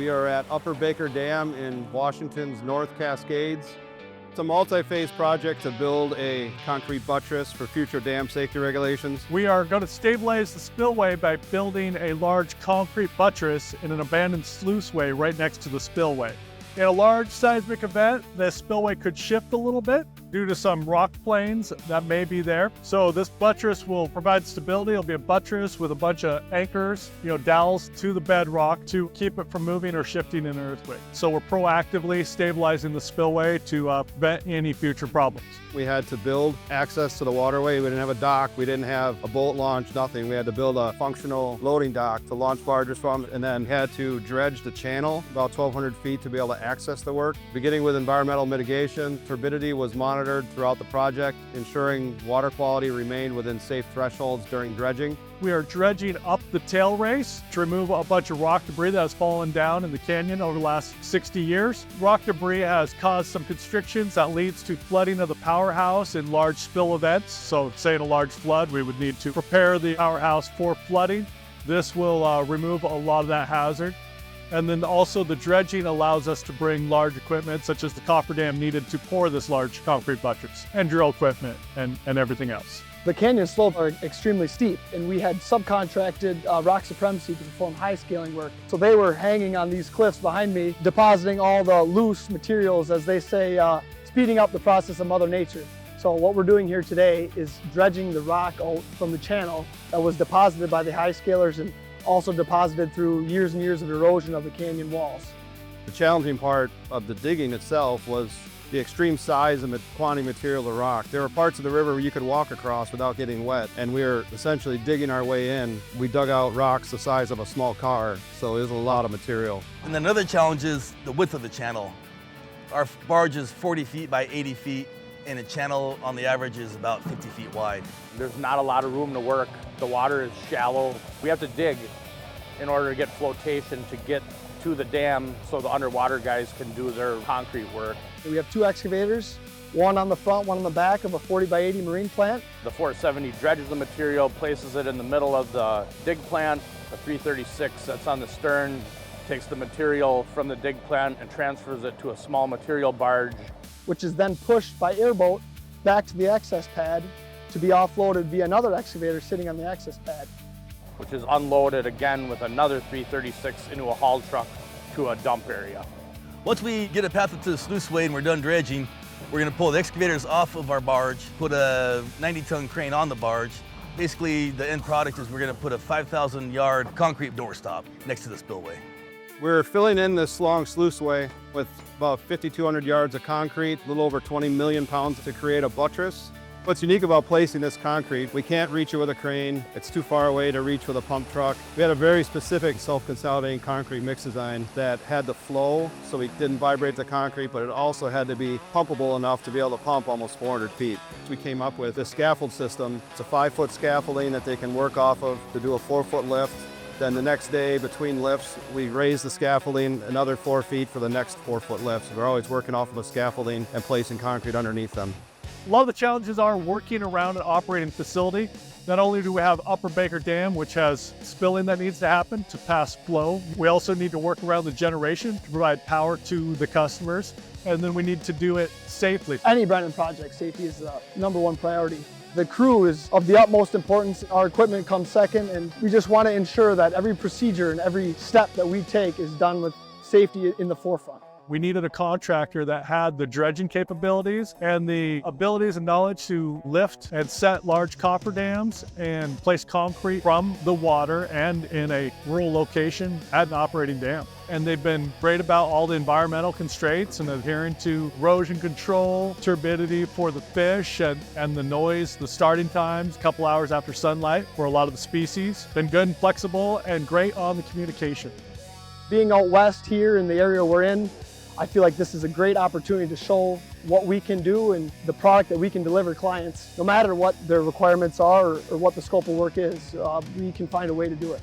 We are at Upper Baker Dam in Washington's North Cascades. It's a multi-phase project to build a concrete buttress for future dam safety regulations. We are going to stabilize the spillway by building a large concrete buttress in an abandoned sluiceway right next to the spillway. In a large seismic event, the spillway could shift a little bit due to some rock planes that may be there. So this buttress will provide stability. It'll be a buttress with a bunch of anchors, dowels to the bedrock to keep it from moving or shifting in an earthquake. So we're proactively stabilizing the spillway to prevent any future problems. We had to build access to the waterway. We didn't have a dock. We didn't have a boat launch, nothing. We had to build a functional loading dock to launch barges from, and then had to dredge the channel about 1,200 feet to be able to access the work. Beginning with environmental mitigation, turbidity was monitored throughout the project, ensuring water quality remained within safe thresholds during dredging. We are dredging up the tail race to remove a bunch of rock debris that has fallen down in the canyon over the last 60 years. Rock debris has caused some constrictions that leads to flooding of the powerhouse in large spill events. So say in a large flood, we would need to prepare the powerhouse for flooding. This will remove a lot of that hazard. And then also the dredging allows us to bring large equipment such as the cofferdam needed to pour this large concrete buttress, and drill equipment and everything else. The canyon slopes are extremely steep, and we had subcontracted rock supremacy to perform high scaling work. So they were hanging on these cliffs behind me, depositing all the loose materials, as they say, speeding up the process of Mother Nature. So what we're doing here today is dredging the rock out from the channel that was deposited by the high scalers and also deposited through years and years of erosion of the canyon walls. The challenging part of the digging itself was the extreme size and quantity of material of rock. There were parts of the river where you could walk across without getting wet, and we were essentially digging our way in. We dug out rocks the size of a small car, so it was a lot of material. And another challenge is the width of the channel. Our barge is 40 feet by 80 feet, and a channel on the average is about 50 feet wide. There's not a lot of room to work. The water is shallow. We have to dig in order to get flotation to get to the dam so the underwater guys can do their concrete work. We have two excavators, one on the front, one on the back of a 40 by 80 marine plant. The 470 dredges the material, places it in the middle of the dig plant. The 336 that's on the stern takes the material from the dig plant and transfers it to a small material barge, which is then pushed by airboat back to the access pad to be offloaded via another excavator sitting on the access pad, which is unloaded again with another 336 into a haul truck to a dump area. Once we get it pathed to the sluiceway and we're done dredging, we're going to pull the excavators off of our barge, put a 90-ton crane on the barge. Basically, the end product is we're going to put a 5,000-yard concrete doorstop next to the spillway. We're filling in this long sluiceway with about 5,200 yards of concrete, a little over 20 million pounds to create a buttress. What's unique about placing this concrete, we can't reach it with a crane. It's too far away to reach with a pump truck. We had a very specific self-consolidating concrete mix design that had the flow, so we didn't vibrate the concrete, but it also had to be pumpable enough to be able to pump almost 400 feet. We came up with this scaffold system. It's a 5-foot scaffolding that they can work off of to do a 4-foot lift. Then the next day, between lifts, we raise the scaffolding another 4 feet for the next 4-foot lift. So we're always working off of the scaffolding and placing concrete underneath them. A lot of the challenges are working around an operating facility. Not only do we have Upper Baker Dam, which has spilling that needs to happen to pass flow, we also need to work around the generation to provide power to the customers, and then we need to do it safely. Any Brennan project, safety is the #1 priority. The crew is of the utmost importance. Our equipment comes second, and we just want to ensure that every procedure and every step that we take is done with safety in the forefront. We needed a contractor that had the dredging capabilities and the abilities and knowledge to lift and set large cofferdams and place concrete from the water and in a rural location at an operating dam. And they've been great about all the environmental constraints and adhering to erosion control, turbidity for the fish, and the noise, the starting times, a couple hours after sunlight for a lot of the species. Been good and flexible and great on the communication. Being out west here in the area we're in, I feel like this is a great opportunity to show what we can do and the product that we can deliver clients. No matter what their requirements are or what the scope of work is, we can find a way to do it.